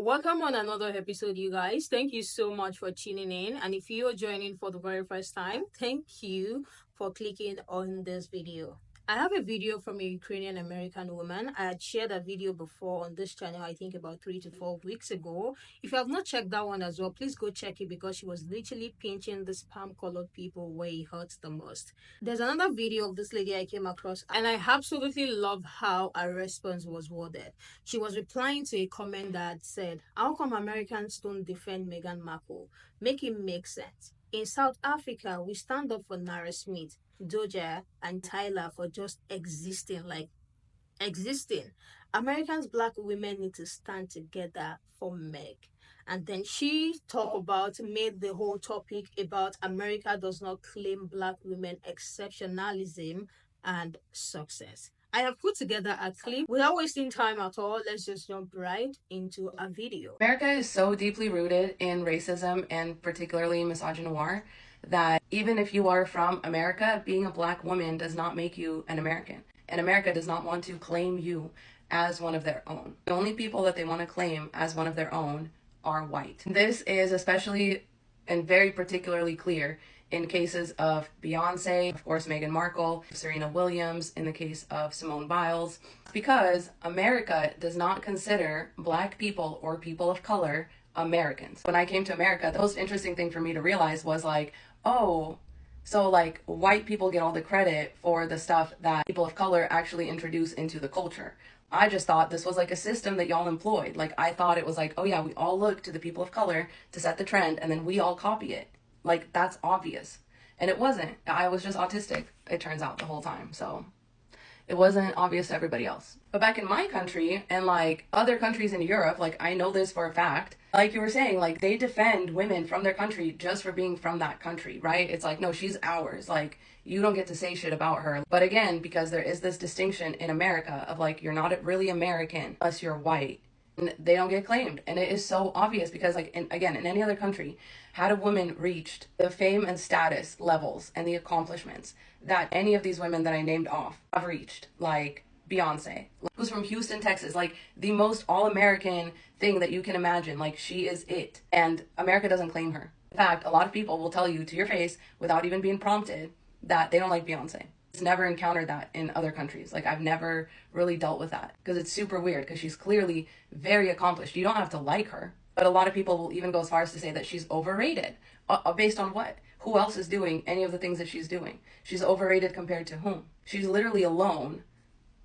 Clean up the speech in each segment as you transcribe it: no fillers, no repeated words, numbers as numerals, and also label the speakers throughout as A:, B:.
A: Welcome on another episode, you guys. Thank you so much for tuning in. And if you're joining for the very first time, thank you for clicking on this video. I have a video from a Ukrainian American woman. I had shared a video before on this channel, I think about 3 to 4 weeks ago. If you have not checked that one as well, please go check it because she was literally pinching the spam colored people where it hurts the most. There's another video of this lady I came across, and I absolutely love how her response was worded. She was replying to a comment that said, how come Americans don't defend Meghan Markle? Make it make sense. In South Africa, we stand up for Nara Smith, Doja, and Tyler for just existing, like existing. Americans, black women need to stand together for Meg. And then she talked about, made the whole topic about America does not claim black women exceptionalism and success. I have put together a clip. Without wasting time at all, let's just jump right into a video.
B: America is so deeply rooted in racism and particularly misogynoir that even if you are from America, being a black woman does not make you an American. And America does not want to claim you as one of their own. The only people that they want to claim as one of their own are white. This is especially and very particularly clear in cases of Beyonce, of course, Meghan Markle, Serena Williams, in the case of Simone Biles, because America does not consider black people or people of color Americans. When I came to America, the most interesting thing for me to realize was like, oh, so like white people get all the credit for the stuff that people of color actually introduce into the culture. I just thought this was like a system that y'all employed. Like I thought it was like, oh yeah, we all look to the people of color to set the trend and then we all copy it. Like that's obvious. And it wasn't. I was just autistic, it turns out, the whole time. So it wasn't obvious to everybody else. But back in my country and like other countries in Europe, like I know this for a fact, like you were saying, like they defend women from their country just for being from that country, right? It's like, no, she's ours. Like you don't get to say shit about her. But again, because there is this distinction in America of like, you're not really American unless you're white. And they don't get claimed. And it is so obvious because like, again, in any other country, had a woman reached the fame and status levels and the accomplishments that any of these women that I named off have reached, like Beyonce, who's from Houston, Texas, like the most all-American thing that you can imagine, like she is it. And America doesn't claim her. In fact, a lot of people will tell you to your face without even being prompted that they don't like Beyonce. It's never encountered that in other countries. Like I've never really dealt with that because it's super weird because she's clearly very accomplished. You don't have to like her, but a lot of people will even go as far as to say that she's overrated. Based on what? Who else is doing any of the things that she's doing? She's overrated compared to whom? She's literally alone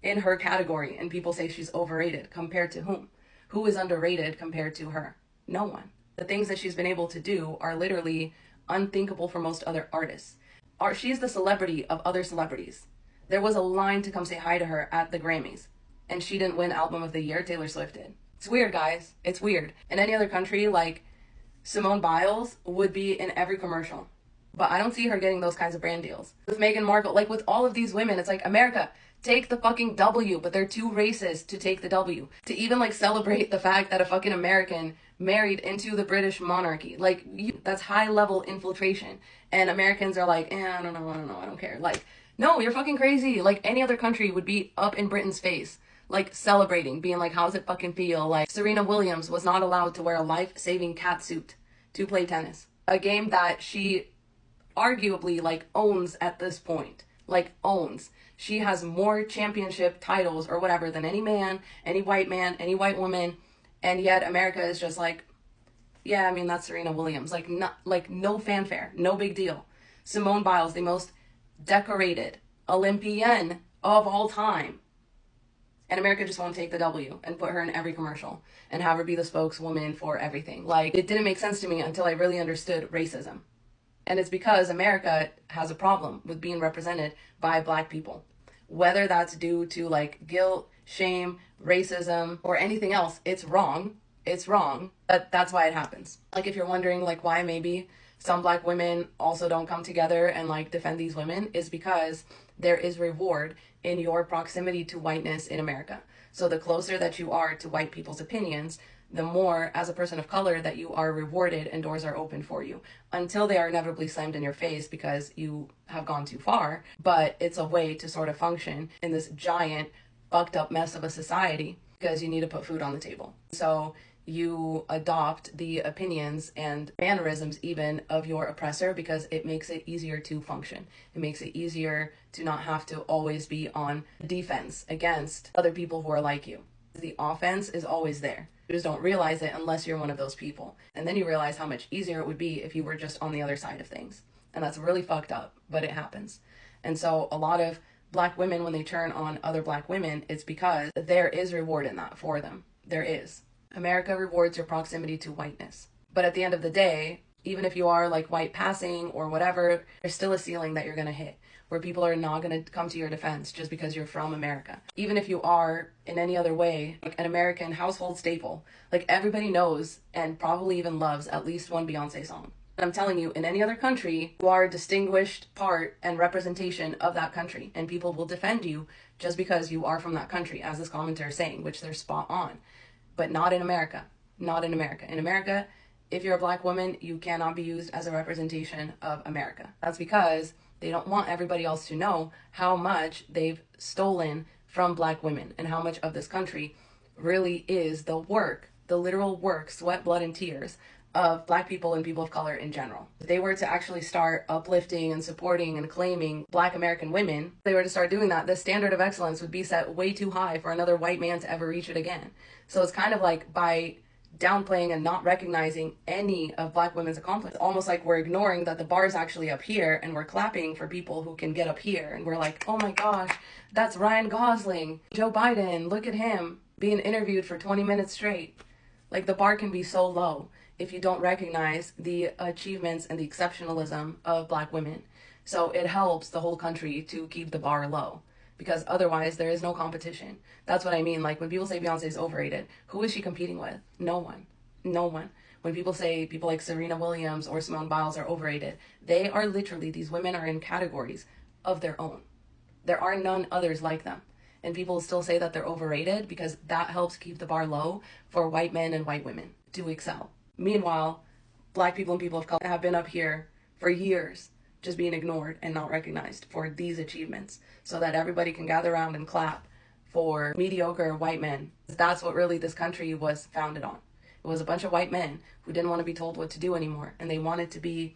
B: in her category and people say she's overrated compared to whom? Who is underrated compared to her? No one. The things that she's been able to do are literally unthinkable for most other artists. She's the celebrity of other celebrities. There was a line to come say hi to her at the Grammys, and she didn't win Album of the Year. Taylor Swift did. It's weird, guys. It's weird. In any other country, like Simone Biles would be in every commercial, but I don't see her getting those kinds of brand deals. With Meghan Markle, like with all of these women, it's like, America, take the fucking W, but they're too racist to take the W. To even like celebrate the fact that a fucking American married into the British monarchy. Like that's high level infiltration. And Americans are like, I don't know, I don't care. Like, no, you're fucking crazy. Like any other country would be up in Britain's face, like celebrating, being like, how's it fucking feel? Like Serena Williams was not allowed to wear a life-saving cat suit to play tennis. A game that she arguably like owns at this point. Like owns. She has more championship titles or whatever than any man, any white woman. And yet America is just like, yeah, I mean, that's Serena Williams. Like, not, like no fanfare, no big deal. Simone Biles, the most decorated Olympian of all time. And America just won't take the W and put her in every commercial and have her be the spokeswoman for everything. Like, it didn't make sense to me until I really understood racism. And it's because America has a problem with being represented by black people. Whether that's due to like guilt, shame, racism, or anything else, it's wrong. It's wrong. But that's why it happens. Like if you're wondering like why maybe some black women also don't come together and like defend these women, is because there is reward in your proximity to whiteness in America. So the closer that you are to white people's opinions, the more as a person of color that you are rewarded and doors are open for you until they are inevitably slammed in your face because you have gone too far. But it's a way to sort of function in this giant fucked up mess of a society because you need to put food on the table. So you adopt the opinions and mannerisms even of your oppressor because it makes it easier to function. It makes it easier to not have to always be on defense against other people who are like you. The offense is always there. You just don't realize it unless you're one of those people. And then you realize how much easier it would be if you were just on the other side of things. And that's really fucked up, but it happens. And so a lot of black women, when they turn on other black women, it's because there is reward in that for them. There is. America rewards your proximity to whiteness. But at the end of the day, even if you are like white passing or whatever, there's still a ceiling that you're going to hit where people are not going to come to your defense just because you're from America. Even if you are in any other way, like an American household staple, like everybody knows and probably even loves at least one Beyonce song. I'm telling you, in any other country, you are a distinguished part and representation of that country, and people will defend you just because you are from that country, as this commenter is saying, which they're spot on. But not in America. Not in America. In America, if you're a black woman, you cannot be used as a representation of America. That's because they don't want everybody else to know how much they've stolen from black women and how much of this country really is the work, the literal work, sweat, blood, and tears of black people and people of color in general. If they were to actually start uplifting and supporting and claiming black American women, if they were to start doing that, the standard of excellence would be set way too high for another white man to ever reach it again. So it's kind of like by downplaying and not recognizing any of black women's accomplishments, almost like we're ignoring that the bar is actually up here and we're clapping for people who can get up here. And we're like, oh my gosh, that's Ryan Gosling, Joe Biden, look at him being interviewed for 20 minutes straight. Like the bar can be so low if you don't recognize the achievements and the exceptionalism of black women. So it helps the whole country to keep the bar low because otherwise there is no competition. That's what I mean. Like when people say Beyonce is overrated, who is she competing with? No one. No one. When people say people like Serena Williams or Simone Biles are overrated, they are literally, these women are in categories of their own. There are none others like them. And people still say that they're overrated because that helps keep the bar low for white men and white women to excel. Meanwhile, black people and people of color have been up here for years just being ignored and not recognized for these achievements so that everybody can gather around and clap for mediocre white men. That's what really this country was founded on. It was a bunch of white men who didn't want to be told what to do anymore, and they wanted to be,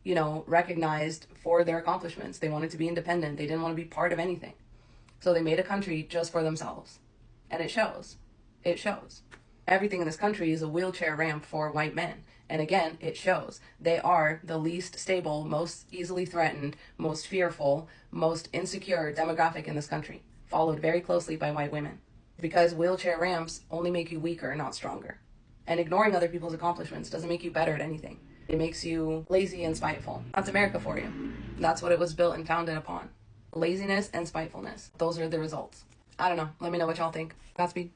B: you know, recognized for their accomplishments. They wanted to be independent. They didn't want to be part of anything. So they made a country just for themselves. And it shows. It shows. Everything in this country is a wheelchair ramp for white men. And again, it shows. They are the least stable, most easily threatened, most fearful, most insecure demographic in this country, followed very closely by white women. Because wheelchair ramps only make you weaker, not stronger. And ignoring other people's accomplishments doesn't make you better at anything. It makes you lazy and spiteful. That's America for you. That's what it was built and founded upon. Laziness and spitefulness. Those are the results. I don't know. Let me know what y'all think. Godspeed.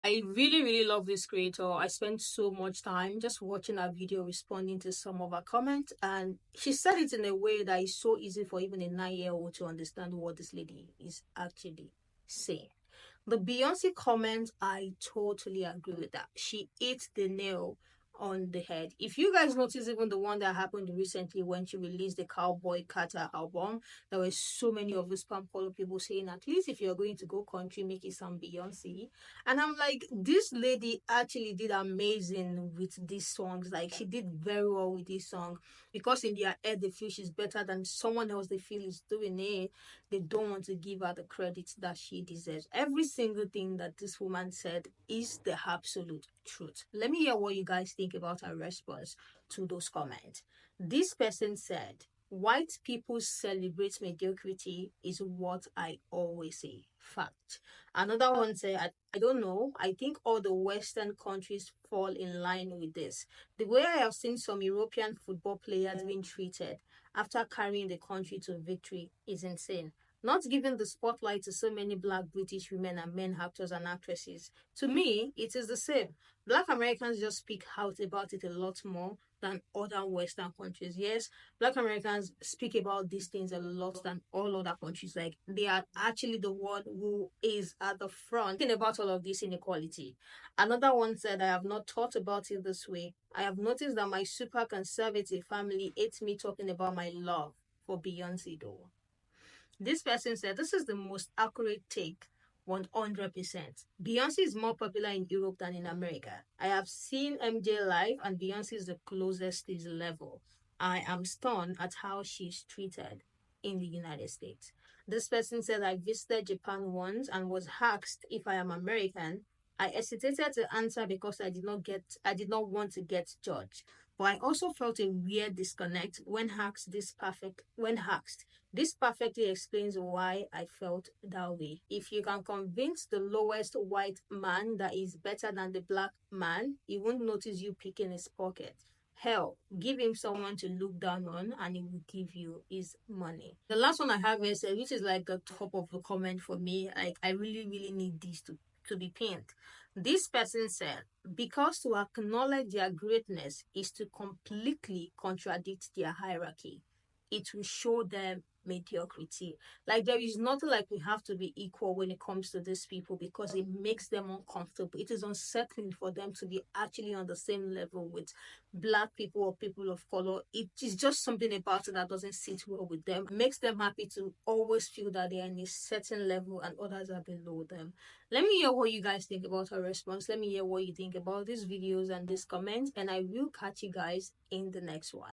A: I really, really love this creator. I spent so much time just watching her video, responding to some of her comments, and she said it in a way that is so easy for even a 9-year-old to understand what this lady is actually saying. The Beyonce comment, I totally agree with that. She hit the nail on the head. If you guys notice, even the one that happened recently when she released the Cowboy Carter album, there were so many of the spam follow people saying, at least if you're going to go country, make it some Beyonce. And I'm like, this lady actually did amazing with these songs. Like, she did very well with this song because in their head, they feel she's better than someone else they feel is doing it. They don't want to give her the credit that she deserves. Every single thing that this woman said is the absolute truth. Let me hear what you guys think about her response to those comments. This person said, white people celebrate mediocrity is what I always say. Fact. Another one said, I don't know. I think all the Western countries fall in line with this. The way I have seen some European football players being treated after carrying the country to victory is insane. Not giving the spotlight to so many black British women and men actors and actresses. To me, it is the same. Black Americans just speak out about it a lot more than other Western countries. Yes, Black Americans speak about these things a lot than all other countries. Like, they are actually the one who is at the front thinking about all of this inequality. Another one said, I have not thought about it this way. I have noticed that my super conservative family hates me talking about my love for Beyonce though. This person said, this is the most accurate take 100%. Beyonce is more popular in Europe than in America. I have seen MJ live, and Beyonce is the closest to his level. I am stunned at how she's treated in the United States. This person said, I visited Japan once and was asked if I am American. I hesitated to answer because I did not want to get judged. But I also felt a weird disconnect when asked. This perfectly explains why I felt that way. If you can convince the lowest white man that is better than the black man, he won't notice you picking his pocket. Hell, give him someone to look down on and he will give you his money. The last one I have is, which is like the top of the comment for me, like I really, really need this to be pinned. This person said, because to acknowledge their greatness is to completely contradict their hierarchy. It will show them mediocrity. Like there is nothing like we have to be equal when it comes to these people because it makes them uncomfortable. It is unsettling for them to be actually on the same level with black people or people of color. It is just something about it that doesn't sit well with them. It makes them happy to always feel that they are in a certain level and others are below them. Let me hear what you guys think about our response. Let me hear what you think about these videos and these comments, and I will catch you guys in the next one.